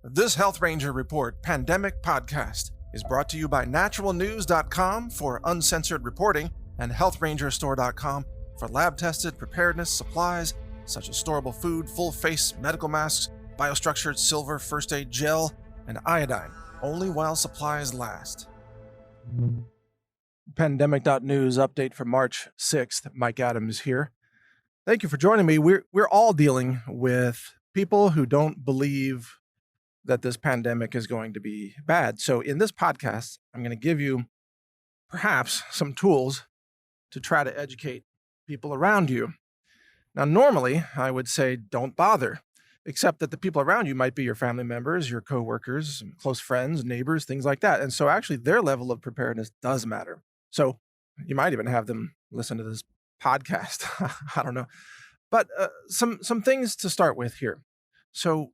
This Health Ranger Report Pandemic Podcast is brought to you by NaturalNews.com for uncensored reporting and HealthRangerStore.com for lab-tested preparedness supplies such as storable food, full-face medical masks, biostructured silver first aid gel, and iodine, only while supplies last. Pandemic.news update for March 6th. Mike Adams here. Thank you for joining me. We're all dealing with people who don't believe that this pandemic is going to be bad. So in this podcast, I'm going to give you perhaps some tools to try to educate people around you. Now, normally I would say don't bother, except that the people around you might be your family members, your coworkers, close friends, neighbors, things like that. And so actually their level of preparedness does matter. So you might even have them listen to this podcast. I don't know. But some things to start with here. So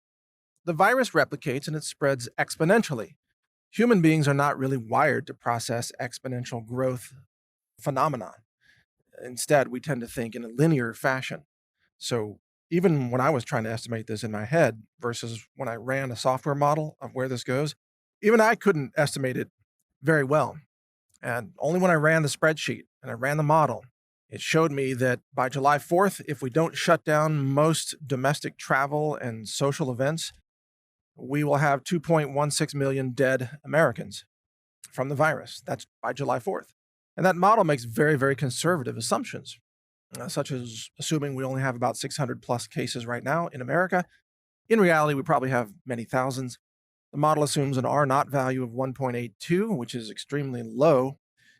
the virus replicates and it spreads exponentially. Human beings are not really wired to process exponential growth phenomenon. Instead, we tend to think in a linear fashion. So even when I was trying to estimate this in my head versus when I ran a software model of where this goes, even I couldn't estimate it very well. And only when I ran the spreadsheet and I ran the model, it showed me that by July 4th, if we don't shut down most domestic travel and social events, we will have 2.16 million dead Americans from the virus. That's by July 4th. And that model makes very, very conservative assumptions, such as assuming we only have about 600 plus cases right now in America. In reality, we probably have many thousands. The model assumes an R-naught value of 1.82, which is extremely low.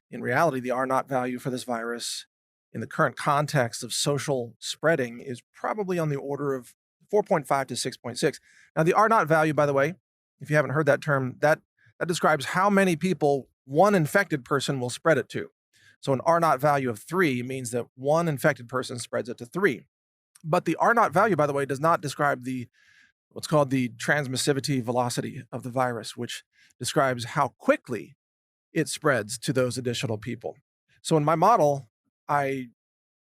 In reality, the R-naught value for this virus in the current context of social spreading is probably on the order of 4.5 to 6.6. Now, the R-naught value, by the way, if you haven't heard that term, that describes how many people one infected person will spread it to. So an R-naught value of 3 means that one infected person spreads it to 3. But the R-naught value, by the way, does not describe what's called the transmissivity velocity of the virus, which describes how quickly it spreads to those additional people. So in my model, I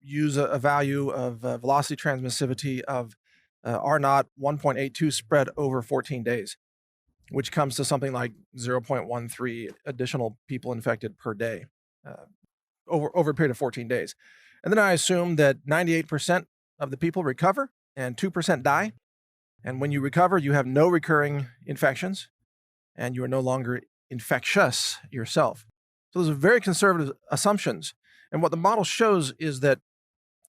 use a value of velocity transmissivity of R-naught 1.82 spread over 14 days, which comes to something like 0.13 additional people infected per day over a period of 14 days. And then I assume that 98% of the people recover and 2% die. And when you recover, you have no recurring infections and you are no longer infectious yourself. So those are very conservative assumptions. And what the model shows is that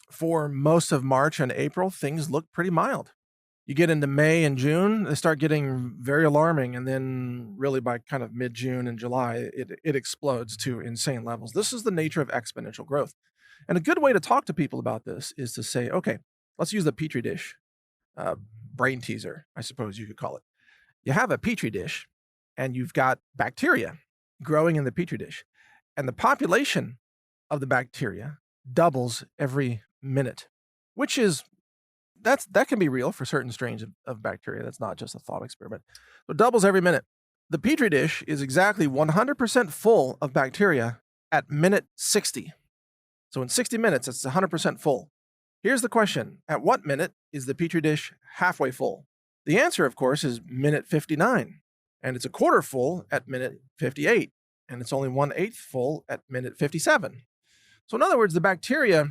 for most of March and April, things look pretty mild. You get into May and June, they start getting very alarming. And then really by kind of mid-June and July, it explodes to insane levels. This is the nature of exponential growth. And a good way to talk to people about this is to say, okay, let's use the Petri dish, brain teaser, I suppose you could call it. You have a Petri dish and you've got bacteria growing in the Petri dish. And the population of the bacteria doubles every minute, which is, that can be real for certain strains of bacteria. That's not just a thought experiment. So it doubles every minute. The Petri dish is exactly 100% full of bacteria at minute 60. So in 60 minutes, it's 100% full. Here's the question. At what minute is the Petri dish halfway full? The answer, of course, is minute 59. And it's a quarter full at minute 58. And it's only 1/8 full at minute 57. So in other words, the bacteria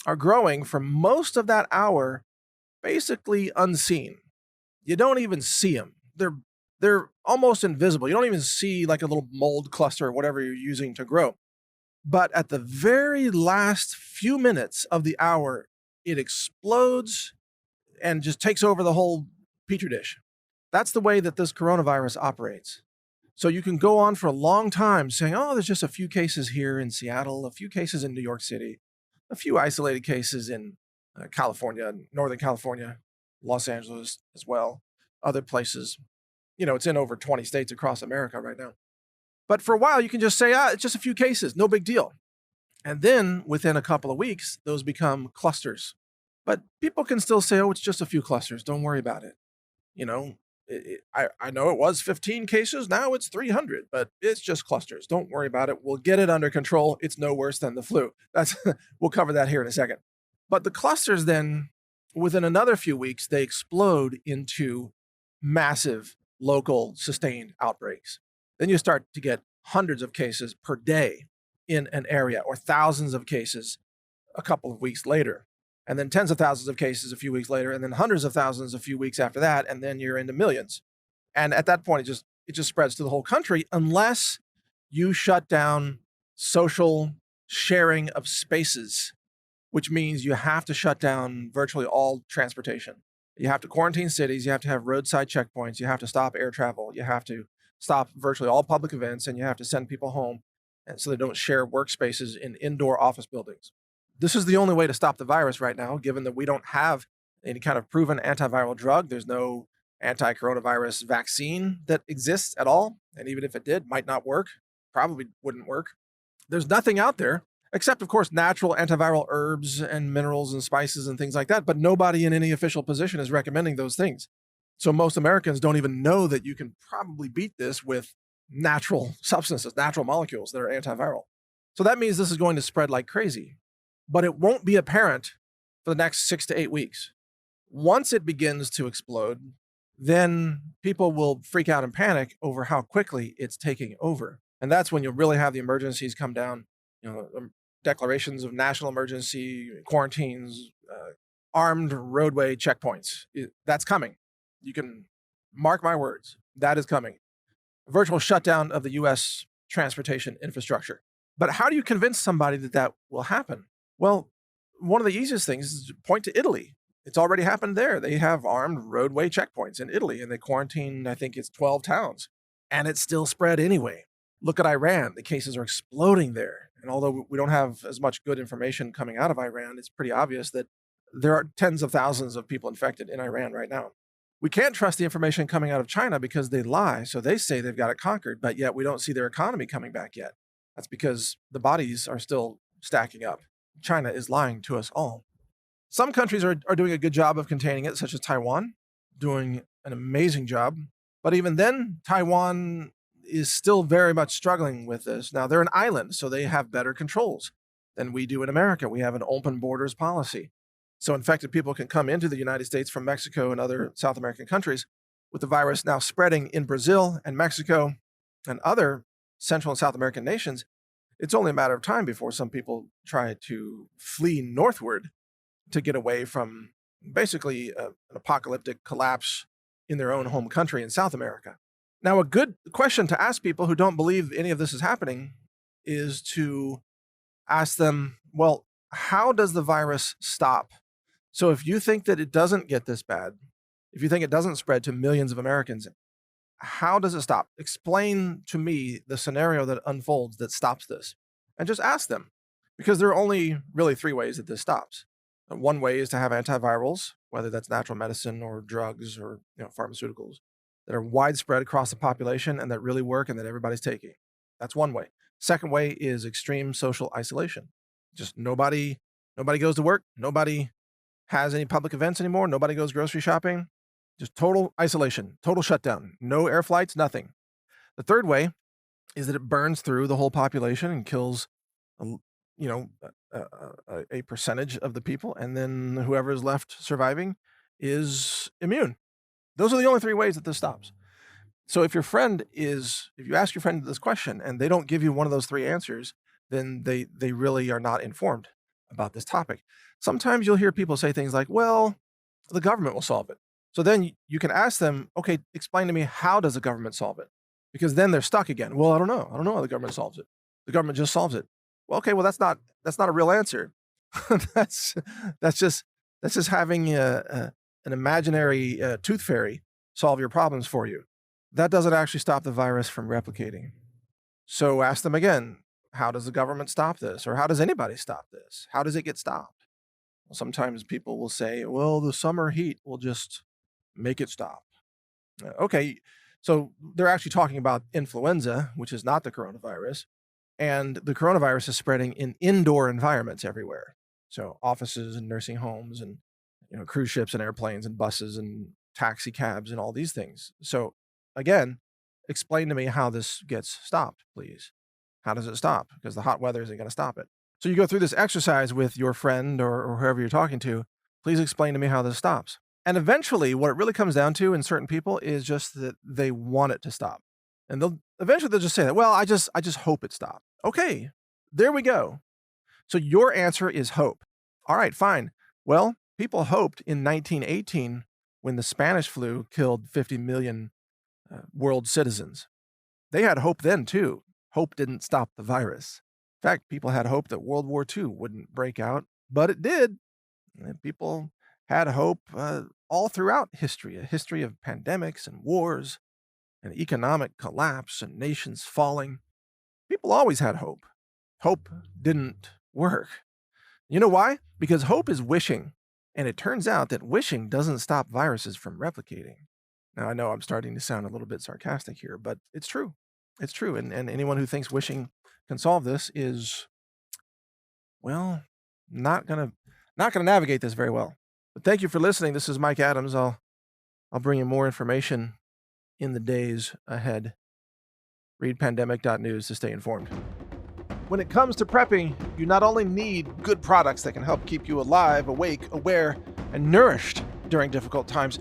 are growing for most of that hour basically unseen. You don't even see them. They're almost invisible. You don't even see like a little mold cluster or whatever you're using to grow. But at the very last few minutes of the hour, it explodes and just takes over the whole Petri dish. That's the way that this coronavirus operates. So you can go on for a long time saying, oh, there's just a few cases here in Seattle, a few cases in New York City, a few isolated cases in California, Northern California, Los Angeles as well, other places. It's in over 20 states across America right now. But for a while, you can just say, it's just a few cases, no big deal. And then within a couple of weeks, those become clusters. But people can still say, oh, it's just a few clusters. Don't worry about it. I know it was 15 cases. Now it's 300, but it's just clusters. Don't worry about it. We'll get it under control. It's no worse than the flu. We'll cover that here in a second. But the clusters then, within another few weeks, they explode into massive local sustained outbreaks. Then you start to get hundreds of cases per day in an area, or thousands of cases a couple of weeks later, and then tens of thousands of cases a few weeks later, and then hundreds of thousands a few weeks after that, and then you're into millions. And at that point, it just spreads to the whole country unless you shut down social sharing of spaces, which means you have to shut down virtually all transportation. You have to quarantine cities, you have to have roadside checkpoints, you have to stop air travel, you have to stop virtually all public events, and you have to send people home and so they don't share workspaces in indoor office buildings. This is the only way to stop the virus right now, given that we don't have any kind of proven antiviral drug. There's no anti-coronavirus vaccine that exists at all. And even if it did, might not work, probably wouldn't work. There's nothing out there except, of course, natural antiviral herbs and minerals and spices and things like that. But nobody in any official position is recommending those things. So most Americans don't even know that you can probably beat this with natural substances, natural molecules that are antiviral. So that means this is going to spread like crazy, but it won't be apparent for the next 6 to 8 weeks. Once it begins to explode, then people will freak out and panic over how quickly it's taking over. And that's when you'll really have the emergencies come down, declarations of national emergency, quarantines, armed roadway checkpoints. That's coming. You can mark my words. That is coming. A virtual shutdown of the U.S. transportation infrastructure. But how do you convince somebody that that will happen? Well, one of the easiest things is to point to Italy. It's already happened there. They have armed roadway checkpoints in Italy, and they quarantine, I think it's 12 towns, and it's still spread anyway. Look at Iran. The cases are exploding there. And although we don't have as much good information coming out of Iran, it's pretty obvious that there are tens of thousands of people infected in Iran right now. We can't trust the information coming out of China because they lie. So they say they've got it conquered, but yet we don't see their economy coming back yet. That's because the bodies are still stacking up. China is lying to us all. Some countries are doing a good job of containing it, such as Taiwan, doing an amazing job. But even then, Taiwan is still very much struggling with this. Now, they're an island, so they have better controls than we do in America. We have an open borders policy. So infected people can come into the United States from Mexico and other South American countries. With the virus now spreading in Brazil and Mexico and other Central and South American nations, it's only a matter of time before some people try to flee northward to get away from basically an apocalyptic collapse in their own home country in South America. Now, a good question to ask people who don't believe any of this is happening is to ask them, well, how does the virus stop? So if you think that it doesn't get this bad, if you think it doesn't spread to millions of Americans, how does it stop? Explain to me the scenario that unfolds that stops this. And just ask them, because there are only really 3 ways that this stops. One way is to have antivirals, whether that's natural medicine or drugs or pharmaceuticals, that are widespread across the population and that really work and that everybody's taking. That's one way. Second way is extreme social isolation. Just nobody goes to work, nobody has any public events anymore, nobody goes grocery shopping, just total isolation, total shutdown, no air flights, nothing. The third way is that it burns through the whole population and kills, a percentage of the people, and then whoever is left surviving is immune. Those are the only 3 ways that this stops. So if you ask your friend this question and they don't give you one of those 3 answers, then they really are not informed about this topic. Sometimes you'll hear people say things like, well, the government will solve it. So then you can ask them, okay, explain to me, how does the government solve it? Because then they're stuck again. Well, I don't know how the government solves it. The government just solves it. Well, okay, well, that's not a real answer. that's just having an imaginary tooth fairy solve your problems for you. That doesn't actually stop the virus from replicating. So ask them again, how does the government stop this? Or how does anybody stop this? How does it get stopped? Well, sometimes people will say, well, the summer heat will just make it stop. Okay, so they're actually talking about influenza, which is not the coronavirus. And the coronavirus is spreading in indoor environments everywhere. So offices and nursing homes and cruise ships and airplanes and buses and taxi cabs and all these things. So again, explain to me how this gets stopped, please. How does it stop? Because the hot weather isn't going to stop it. So you go through this exercise with your friend or whoever you're talking to. Please explain to me how this stops. And eventually, what it really comes down to in certain people is just that they want it to stop. And they'll just say that, well, I just hope it stops. Okay, there we go. So your answer is hope. All right, fine. Well, people hoped in 1918 when the Spanish flu killed 50 million world citizens. They had hope then too. Hope didn't stop the virus. In fact, people had hope that World War II wouldn't break out, but it did. And people had hope all throughout history, a history of pandemics and wars and economic collapse and nations falling. People always had hope. Hope didn't work. You know why? Because hope is wishing. And it turns out that wishing doesn't stop viruses from replicating. Now, I know I'm starting to sound a little bit sarcastic here, but it's true. It's true. And anyone who thinks wishing can solve this is, well, not gonna navigate this very well. But thank you for listening. This is Mike Adams. I'll bring you more information in the days ahead. Read pandemic.news to stay informed. When it comes to prepping, you not only need good products that can help keep you alive, awake, aware, and nourished during difficult times,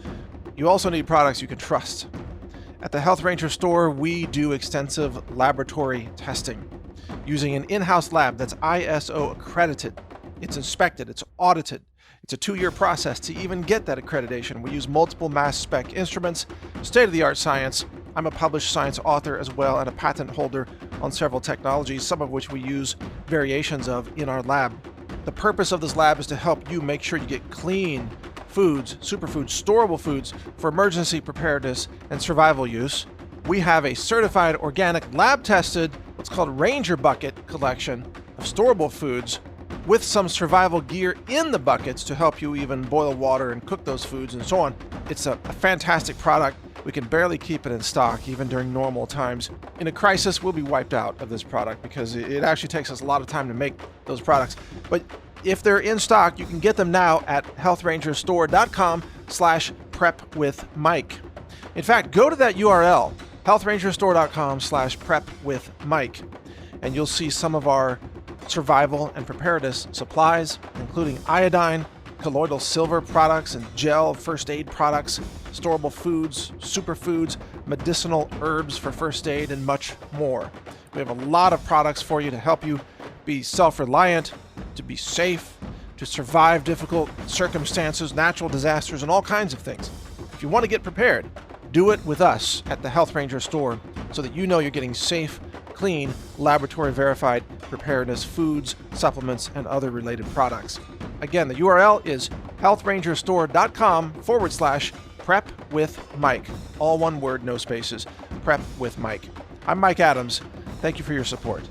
you also need products you can trust. At the Health Ranger store, we do extensive laboratory testing using an in-house lab that's ISO accredited. It's inspected, it's audited. It's a 2-year process to even get that accreditation. We use multiple mass spec instruments, state-of-the-art science. I'm a published science author as well and a patent holder on several technologies, some of which we use variations of in our lab. The purpose of this lab is to help you make sure you get clean foods, superfoods, storable foods for emergency preparedness and survival use. We have a certified organic lab-tested, what's called Ranger Bucket collection of storable foods with some survival gear in the buckets to help you even boil water and cook those foods and so on. It's a fantastic product. We can barely keep it in stock even during normal times. In a crisis, we'll be wiped out of this product because it actually takes us a lot of time to make those products. But if they're in stock, you can get them now at healthrangerstore.com/prepwithmike. In fact, go to that URL, healthrangerstore.com/prepwithmike, and you'll see some of our survival and preparedness supplies, including iodine, colloidal silver products and gel first aid products, storable foods, superfoods, medicinal herbs for first aid, and much more. We have a lot of products for you to help you be self-reliant, to be safe, to survive difficult circumstances, natural disasters, and all kinds of things. If you want to get prepared, do it with us at the Health Ranger store so that you know you're getting safe, clean, laboratory-verified preparedness foods, supplements, and other related products. Again, the URL is healthrangerstore.com/prepwithmike. All one word, no spaces. Prep with Mike. I'm Mike Adams. Thank you for your support.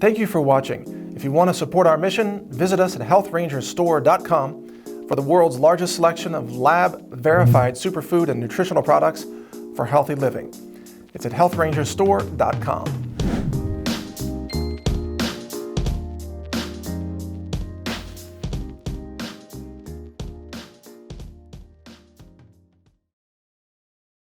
Thank you for watching. If you want to support our mission, visit us at healthrangerstore.com for the world's largest selection of lab-verified superfood and nutritional products for healthy living. It's at healthrangerstore.com.